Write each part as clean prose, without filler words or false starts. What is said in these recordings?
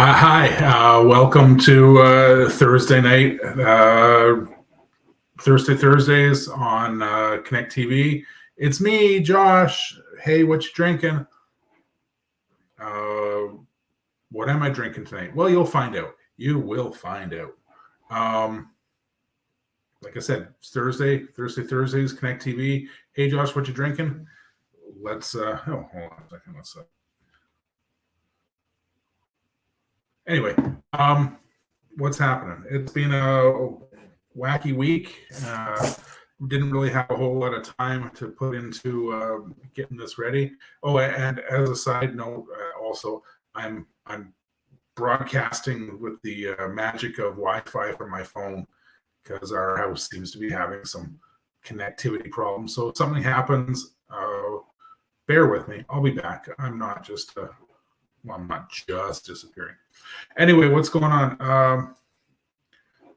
Hi, welcome to Thursday night, Thursdays on Connect TV. It's me, Josh. Hey, what you drinking? What am I drinking tonight? Well, you'll find out. You will find out. Like I said, it's Thursdays, Connect TV. Hey, Josh, what you drinking? Let's, hold on a second. Anyway, what's happening? It's been a wacky week. Didn't really have a whole lot of time to put into getting this ready. Oh, and as a side note, also I'm broadcasting with the magic of Wi-Fi from my phone because our house seems to be having some connectivity problems. So if something happens, bear with me. I'll be back. I'm not just disappearing. Anyway, what's going on?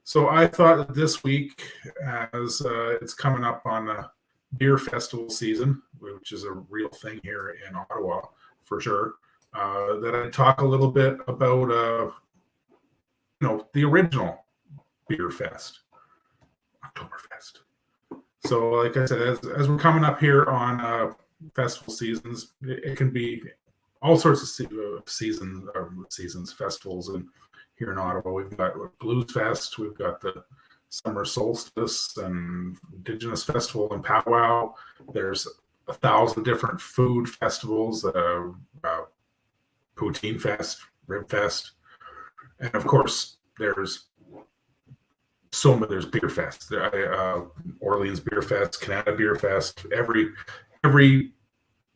So I thought that this week, as it's coming up on beer festival season, which is a real thing here in Ottawa for sure, that I'd talk a little bit about, the original beer fest, Oktoberfest. So, like I said, as we're coming up here on festival seasons, it can be all sorts of seasons, festivals, and here in Ottawa, we've got Blues Fest, we've got the Summer Solstice and Indigenous Festival and Powwow. There's 1,000 different food festivals, Poutine Fest, Rib Fest, and of course, there's Beer Fest, Orleans Beer Fest, Canada Beer Fest. Every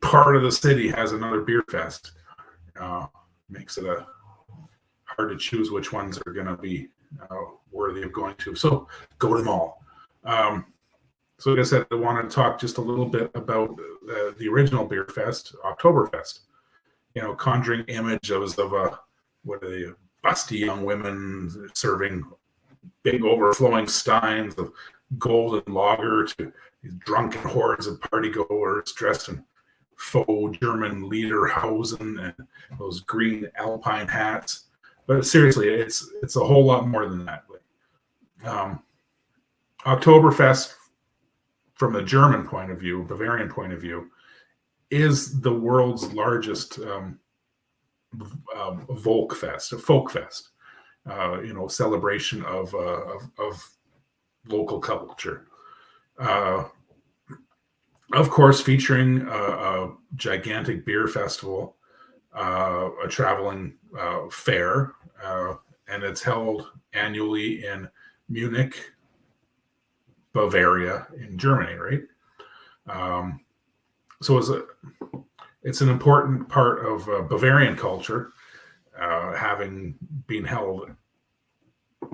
part of the city has another beer fest. Makes it hard to choose which ones are going to be worthy of going to. So go to them all. So like I said, I wanted to talk just a little bit about the original beer fest, Oktoberfest. Conjuring image of busty young women serving big overflowing steins of golden lager to these drunken hordes of partygoers dressed in faux German lederhosen and those green alpine hats. But seriously, it's a whole lot more than that. Oktoberfest, from the German point of view, Bavarian point of view, is the world's largest folk fest, celebration of local culture. Of course, featuring a gigantic beer festival, a traveling fair, and it's held annually in Munich, Bavaria, in Germany, right? So it's an important part of Bavarian culture, having been held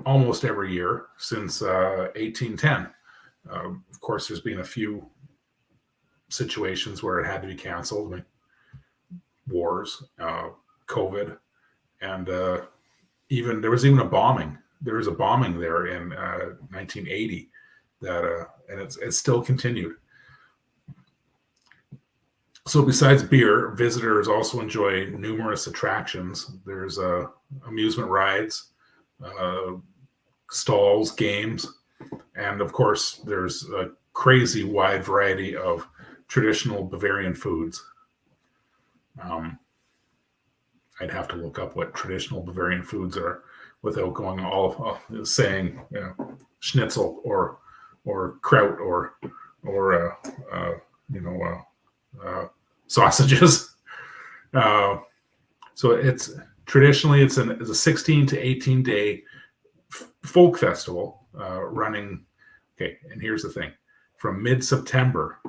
almost every year since 1810. Of course, there's been a few situations where it had to be canceled, like wars, COVID, and even there was a bombing. There was a bombing there in 1980 and it's still continued. So besides beer, visitors also enjoy numerous attractions. There's amusement rides, stalls, games, and of course there's a crazy wide variety of traditional Bavarian foods. I'd have to look up what traditional Bavarian foods are without going all saying schnitzel or kraut or sausages. So it's traditionally it's a 16 to 18 day folk festival running. Okay, and here's the thing: from mid-September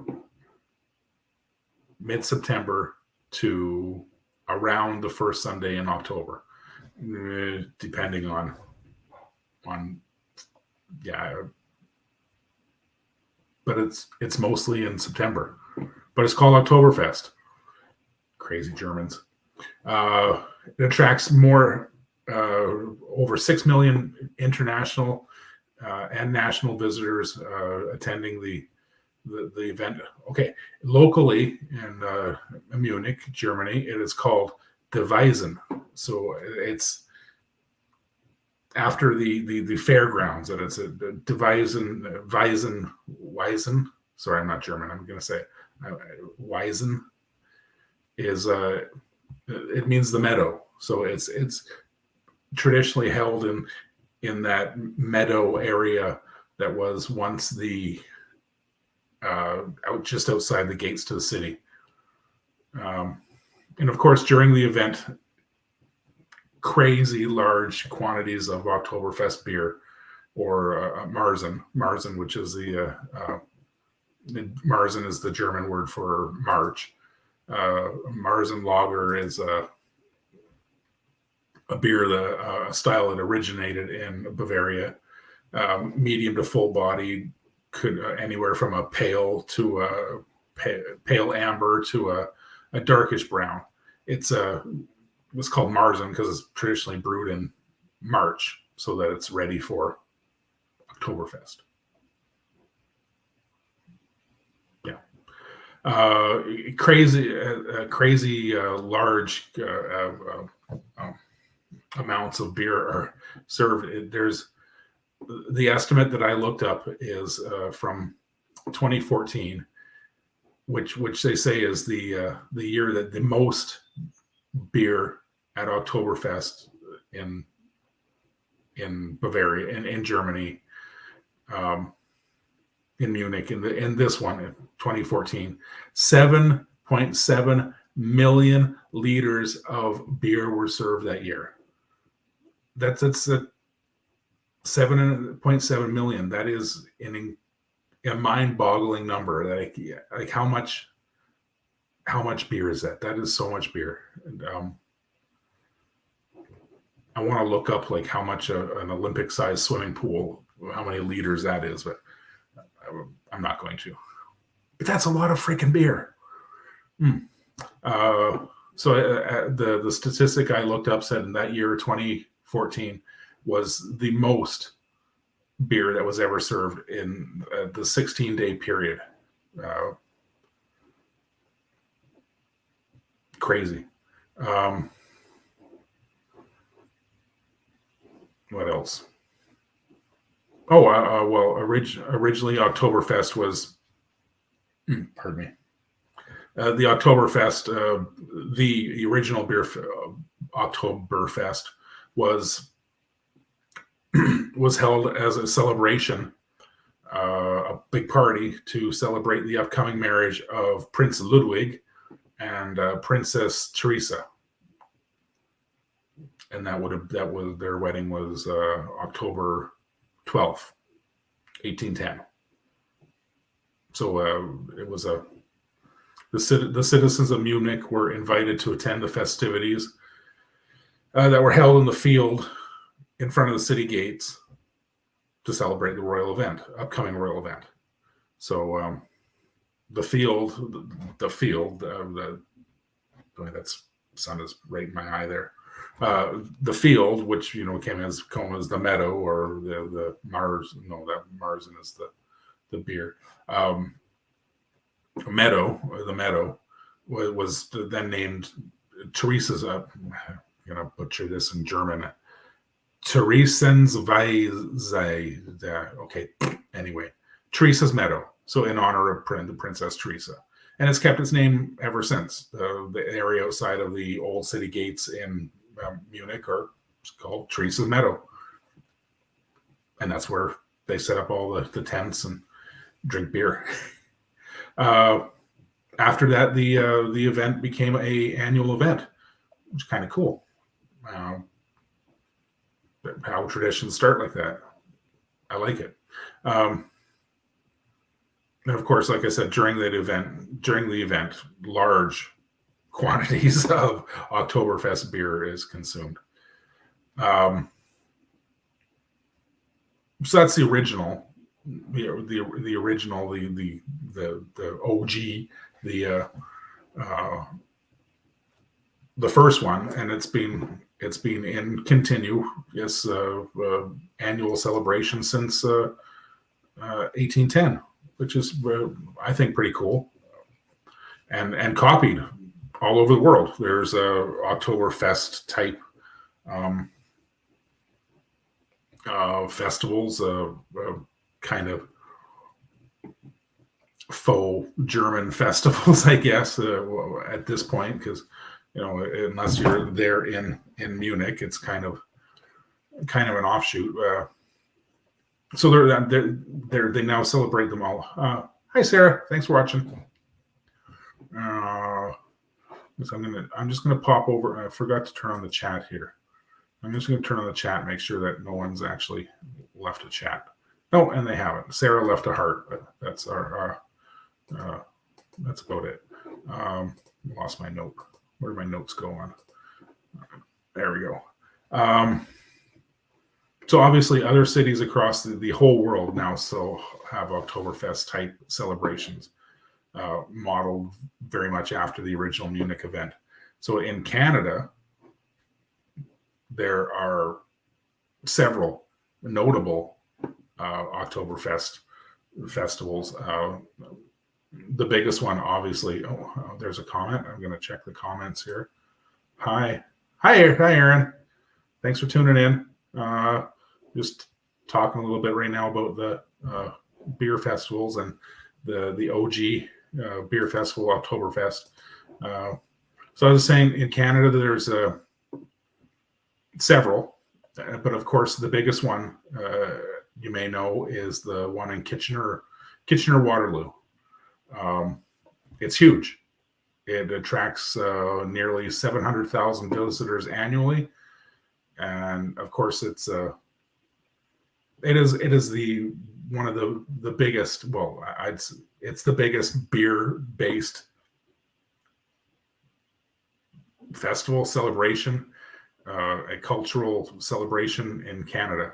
to around the first Sunday in October, depending on but it's mostly in September. But it's called Oktoberfest. Crazy Germans. It attracts over 6 million international and national visitors attending the event. Okay, locally in Munich, Germany, it is called the Weizen. So it's after the fairgrounds, and it's a Weisen. Sorry, I'm not German. I'm going to say Weisen is it means the meadow. So it's traditionally held in that meadow area that was once the out just outside the gates to the city. And of course, during the event, crazy large quantities of Oktoberfest beer or Marzen, which is Marzen is the German word for March. Marzen Lager is a beer, a style that originated in Bavaria. Medium to full body, could anywhere from a pale to a pale amber to a darkish brown. It's called Marzen because it's traditionally brewed in March so that it's ready for Oktoberfest. Crazy large amounts of beer are served. There's the estimate that I looked up is from 2014, which they say is the year that the most beer at Oktoberfest in Bavaria, in Germany, in Munich, in this one in 2014, 7.7 million liters of beer were served that year. That's 7.7 million. That is a mind-boggling number. Like how much beer is that? That is so much beer. And, I want to look up like how much an Olympic-sized swimming pool, how many liters that is, but I'm not going to. But that's a lot of freaking beer. So the statistic I looked up said in that year, 2014, was the most beer that was ever served in the 16-day period. Crazy. What else? Oh, well, originally Oktoberfest was, pardon me. The Oktoberfest, the original beer Oktoberfest was held as a celebration, a big party to celebrate the upcoming marriage of Prince Ludwig and Princess Teresa. And their wedding was October 12th, 1810. So it was the citizens of Munich were invited to attend the festivities that were held in the field in front of the city gates to celebrate the upcoming royal event. So the that sun is right in my eye there. The field, which came as the meadow or the Mars. No, that Marzen is the beer. The meadow was then named Teresa's. I'm gonna butcher this in German. Theresienwiese. Okay. Anyway, Teresa's Meadow. So in honor of the Princess Teresa. And it's kept its name ever since. The area outside of the old city gates in Munich are called Teresa's Meadow. And that's where they set up all the tents and drink beer. After that, the event became an annual event, which is kind of cool. How traditions start like that. I like it. And of course, like I said, during the event, large quantities of Oktoberfest beer is consumed. So that's the original, the original, the OG, the first one, and it's been in continuous annual celebration since 1810. Which is, I think, pretty cool, and copied all over the world. There's a Oktoberfest type festivals, kind of faux German festivals, I guess, at this point, because unless you're there in Munich, it's kind of an offshoot. So they now celebrate them all. Hi, Sarah. Thanks for watching. So I'm just gonna pop over. I forgot to turn on the chat here. I'm just gonna turn on the chat, make sure that no one's actually left a chat. No, and they haven't. Sarah left a heart, but that's that's about it. Lost my note. Where did my notes go on? There we go. So obviously other cities across the whole world now still have Oktoberfest type celebrations, modeled very much after the original Munich event. So in Canada, there are several notable Oktoberfest festivals. The biggest one, obviously, there's a comment. I'm going to check the comments here. Hi, Aaron. Thanks for tuning in. Just talking a little bit right now about the beer festivals and the OG beer festival, Oktoberfest. So I was saying in Canada, there's several, but of course the biggest one you may know is the one in Kitchener Waterloo. It's huge. It attracts nearly 700,000 visitors annually, and of course it is the one of the biggest. Well, it's the biggest beer-based festival celebration, a cultural celebration in Canada,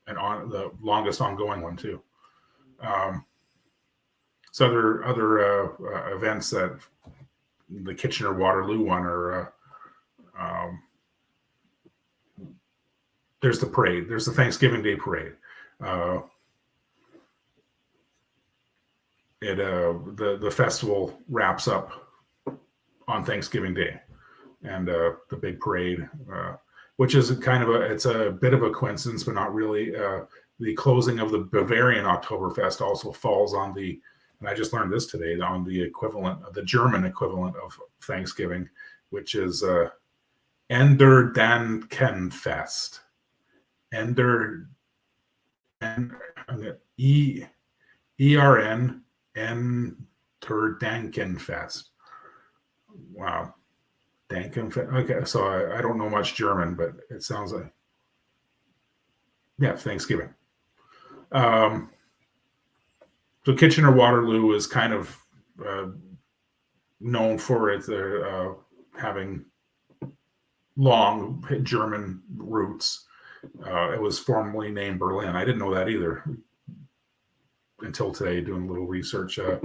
and on the longest ongoing one too. So other events that the Kitchener Waterloo one are there's the parade. There's the Thanksgiving Day parade. The festival wraps up on Thanksgiving Day, and the big parade, which is it's a bit of a coincidence, but not really. The closing of the Bavarian Oktoberfest also falls on and I just learned this today, on the German equivalent of Thanksgiving, which is Ender Dankenfest. ERN Dankenfest. Wow. Dankenfest. Okay, so I don't know much German, but it sounds like, yeah, Thanksgiving. So Kitchener Waterloo is kind of known for it having long German roots. It was formerly named Berlin. I didn't know that either until today, doing a little research. A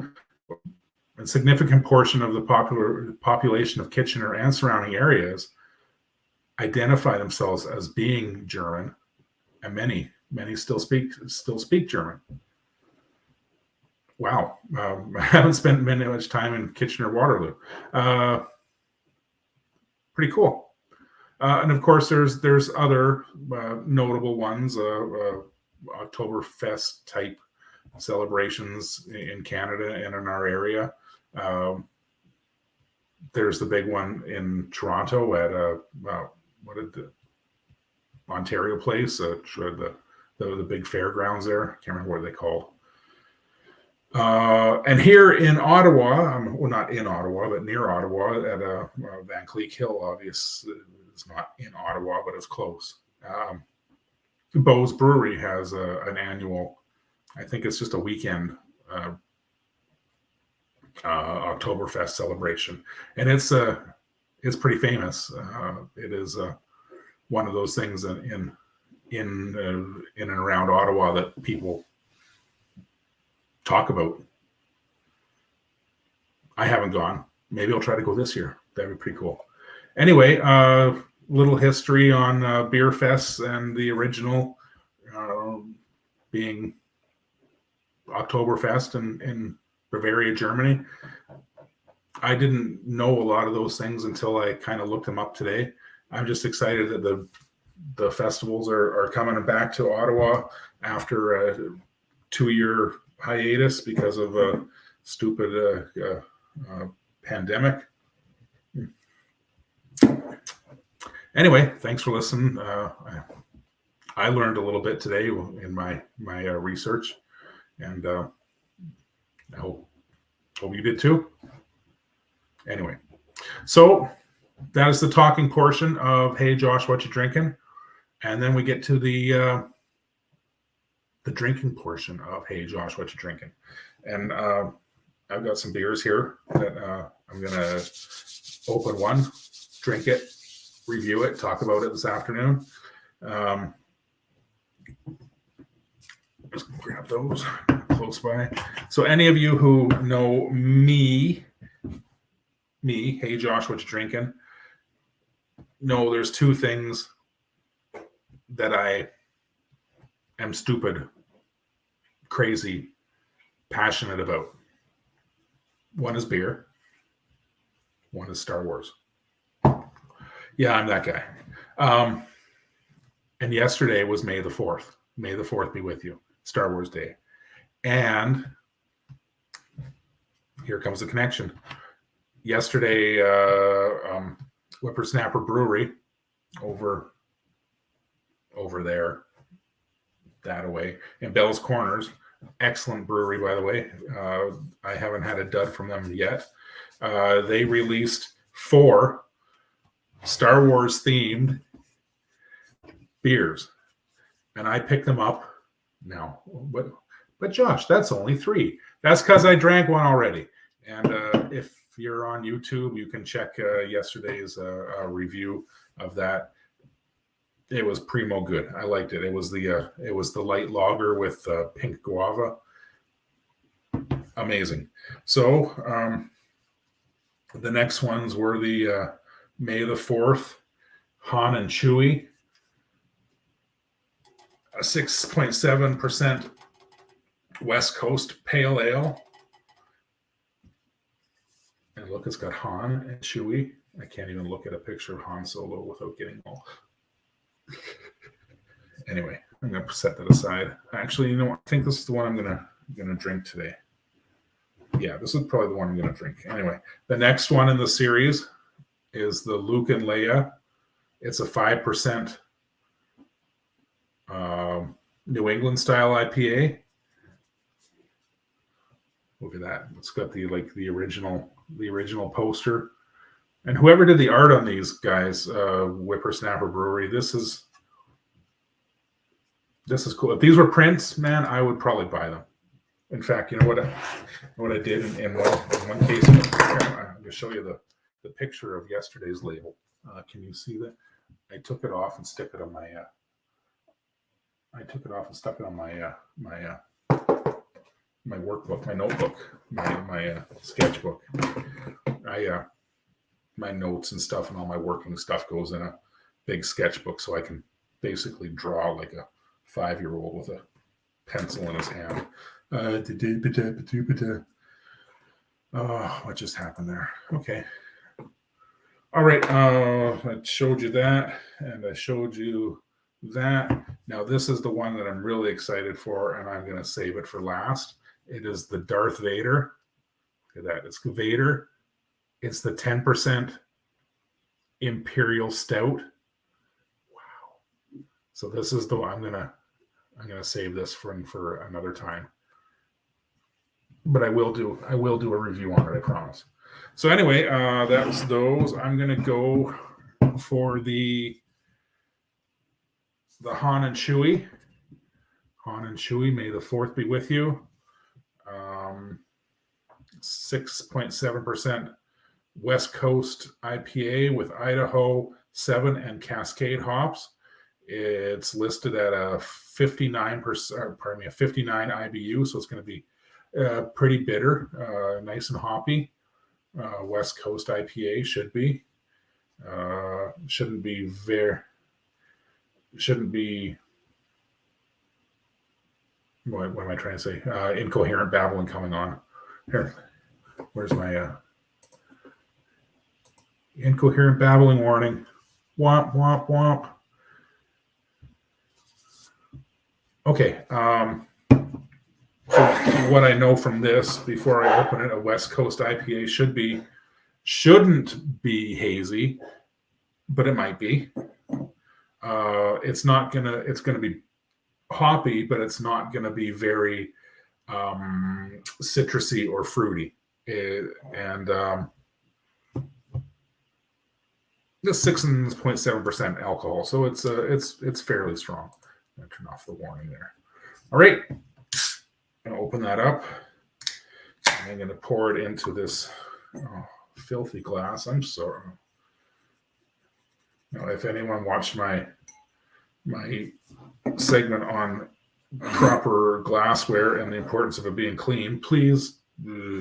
significant portion of the population of Kitchener and surrounding areas identify themselves as being German, and many still speak German. Wow. I haven't spent much time in Kitchener Waterloo. Pretty cool. And of course, there's other notable ones, Oktoberfest type celebrations in Canada and in our area. There's the big one in Toronto at the Ontario Place, the big fairgrounds there. I can't remember what they're called. And here in Ottawa, well, not in Ottawa, but near Ottawa at Van Cleek Hill, obviously it's not in Ottawa, but it's close. Beau's Brewery has an annual, I think it's just a weekend, Oktoberfest celebration, and it's pretty famous. It is one of those things in and around Ottawa that people talk about. I haven't gone. Maybe I'll try to go this year. That'd be pretty cool. Anyway, little history on beer fests and the original being Oktoberfest in Bavaria, Germany. I didn't know a lot of those things until I kind of looked them up today. I'm just excited that the festivals are coming back to Ottawa after a 2-year hiatus because of a stupid pandemic. Anyway, thanks for listening. I learned a little bit today in my research, and I hope you did too. Anyway, so that is the talking portion of Hey Josh, what you drinking? And then we get to the drinking portion of Hey Josh, what you drinking? And I've got some beers here that I'm gonna open one, drink it, review it, talk about it this afternoon. Just grab those close by. So any of you who know me, Hey Josh, what you drinking? No, there's two things that I am stupid, crazy, passionate about. One is beer. One is Star Wars. Yeah, I'm that guy. And yesterday was May the 4th. May the 4th be with you. Star Wars Day. And here comes the connection. Yesterday, Whiprsnapr Brewery over there, that away, in Bell's Corners. Excellent brewery, by the way. I haven't had a dud from them yet. They released 4 Star Wars themed beers, and I picked them up now. But Josh, that's only 3. That's because I drank one already. And if you're on YouTube, you can check yesterday's review of that. It was primo good. I liked it. It was the light lager with pink guava. Amazing. So the next ones were the May the 4th Han and Chewie, a 6.7% West Coast Pale Ale. And look, it's got Han and Chewie. I can't even look at a picture of Han Solo without getting all. Anyway, I'm gonna set that aside. Actually, you know what? I think this is the one I'm gonna drink today. Yeah, this is probably the one I'm gonna drink. Anyway, the next one in the series is the Lucan Leia. It's a 5% New England style IPA. Look at that. It's got the original poster. And whoever did the art on these guys, Whiprsnapr Brewery, this is cool. If these were prints, man, I would probably buy them. In fact, you know what I did in one case? I'm going to show you the picture of yesterday's label. Can you see that? I took it off and stuck it on my. My workbook, my notebook, my sketchbook. My notes and stuff and all my working stuff goes in a big sketchbook, so I can basically draw like a 5-year-old with a pencil in his hand. Oh, what just happened there? Okay. All right. I showed you that, and I showed you that. Now, this is the one that I'm really excited for, and I'm going to save it for last. It is the Darth Vader. Look at that. It's Vader. It's the 10% Imperial Stout. Wow. So this is the one I'm gonna save this for another time. But I will do a review on it, I promise. So anyway, that was those. I'm gonna go for the Han and Chewie. Han and Chewie, may the 4th be with you. 6.7% West Coast IPA with Idaho 7 and Cascade hops. It's listed at a 59%, a 59 IBU, so it's going to be pretty bitter, nice and hoppy. West Coast IPA should be. Shouldn't be. What am I trying to say? Incoherent babbling coming on. Here, where's my incoherent babbling warning? Womp, womp, womp. Okay. So what I know from this before I open it, a West Coast IPA shouldn't be hazy, but it might be. It's gonna be hoppy, but it's not gonna be very citrusy or fruity. And This 6.7% alcohol, so it's fairly strong. I'm gonna turn off the warning there. All right, I'm gonna open that up. And I'm gonna pour it into this filthy glass. I'm sorry. Now, if anyone watched my segment on proper glassware and the importance of it being clean, please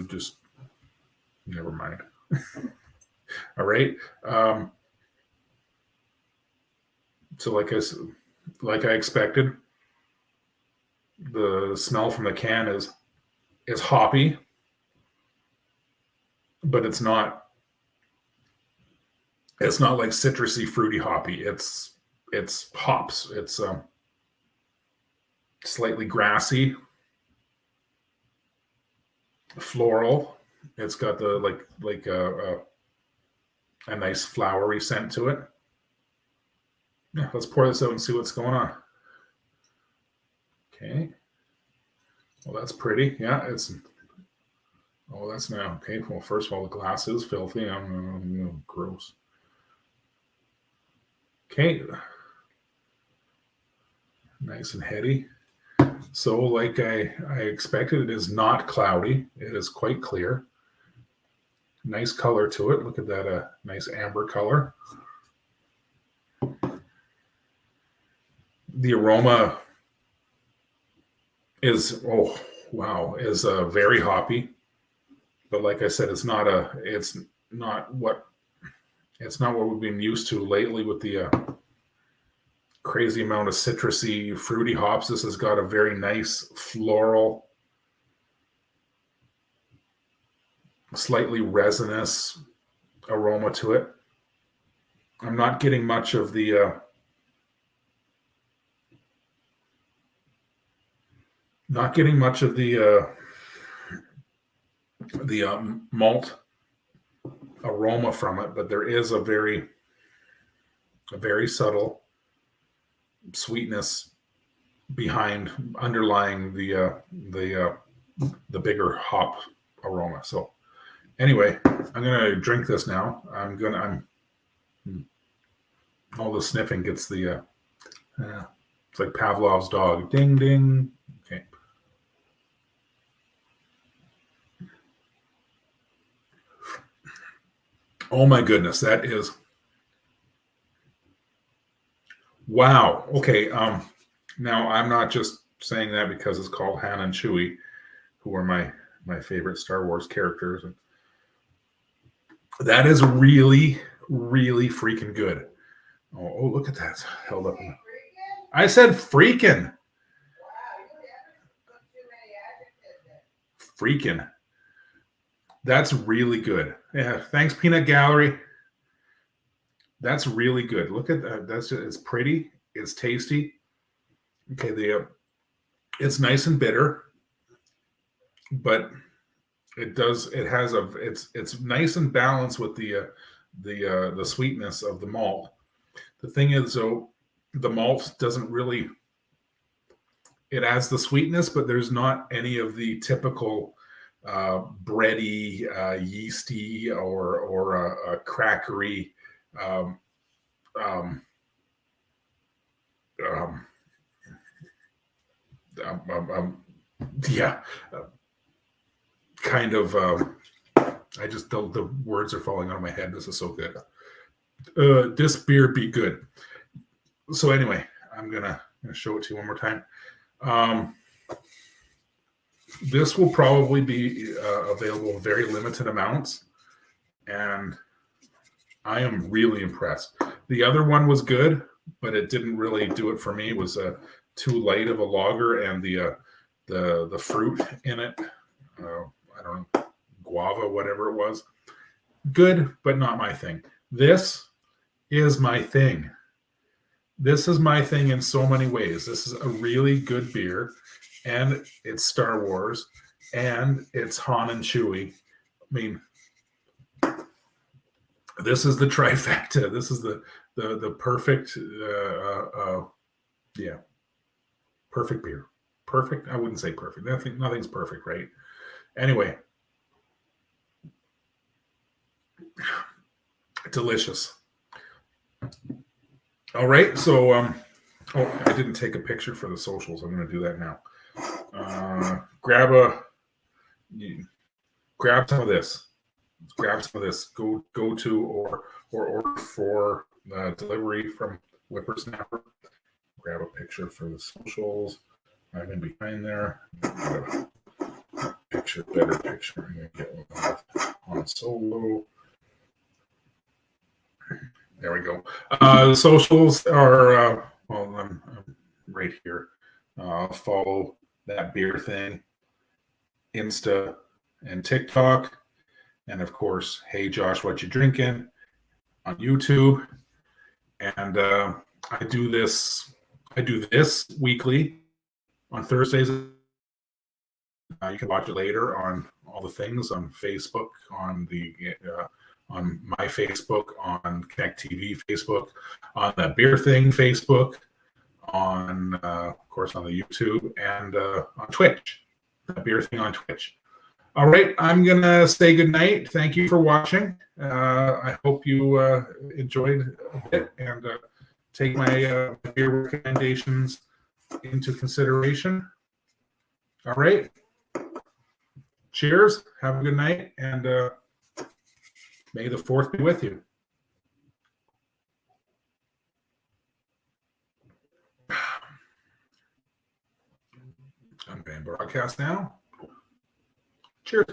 just never mind. All right. So like I expected, the smell from the can is hoppy, but it's not like citrusy, fruity hoppy. It's hops. It's slightly grassy, floral. It's got the like a nice flowery scent to it. Yeah, let's pour this out and see what's going on. Okay. Well, that's pretty. Yeah, oh, that's now okay. Well, first of all, the glass is filthy. Gross. Okay. Nice and heady. So, like I expected, it is not cloudy. It is quite clear. Nice color to it. Look at that, nice amber color. The aroma is very hoppy, but like I said, it's not what we've been used to lately with the crazy amount of citrusy, fruity hops. This has got a very nice floral, slightly resinous aroma to it. I'm not getting much of the malt aroma from it, but there is a very subtle sweetness underlying the bigger hop aroma. So anyway, I'm gonna drink this now. All the sniffing gets the it's like Pavlov's dog. Ding ding. Okay. Oh my goodness, that is wow. Okay. Now I'm not just saying that because it's called Han and Chewie, who are my favorite Star Wars characters. And that is really, really freaking good. Oh, look at that. It's held up. I said freaking. Freaking. That's really good. Yeah. Thanks, Peanut Gallery. That's really good. Look at that. It's pretty. It's tasty. Okay. It's nice and bitter, but it's nice and balanced with the sweetness of the malt. The thing is, though, the malt doesn't really. It adds the sweetness, but there's not any of the typical bready, yeasty, or crackery. Kind of. I just the words are falling out of my head. This is so good. This beer be good. So anyway, I'm gonna show it to you one more time. This will probably be available in very limited amounts, and I am really impressed. The other one was good, but it didn't really do it for me. It was too light of a lager, and the fruit in it, I don't know, guava, whatever it was, good, but not my thing. This is my thing. this is my thing in so many ways. This is a really good beer, and it's Star Wars, and it's Han and Chewie. I mean, this is the trifecta. This is the perfect, yeah, perfect beer. Perfect. I wouldn't say perfect. Nothing's perfect, right? Anyway, delicious. All right, so oh, I didn't take a picture for the socials. I'm going to do that now. Grab some of this. Grab some of this. Go to or order for delivery from Whiprsnapr. Grab a picture for the socials. I'm in behind there. Better picture. I'm going to get one on solo. There we go. The socials are, well, I'm right here. Follow that beer thing, Insta and TikTok. And of course, Hey Josh, what you drinking on YouTube. And I do this weekly on Thursdays. You can watch it later on all the things on Facebook, on my Facebook, on Connect TV Facebook, on the Beer Thing Facebook, on of course on the YouTube, and on Twitch. The Beer Thing on Twitch. All right, I'm gonna say good night. Thank you for watching. I hope you enjoyed a bit and take my beer recommendations into consideration. All right. Cheers. Have a good night, and may the 4th be with you. I'm going to broadcast now. Cheers.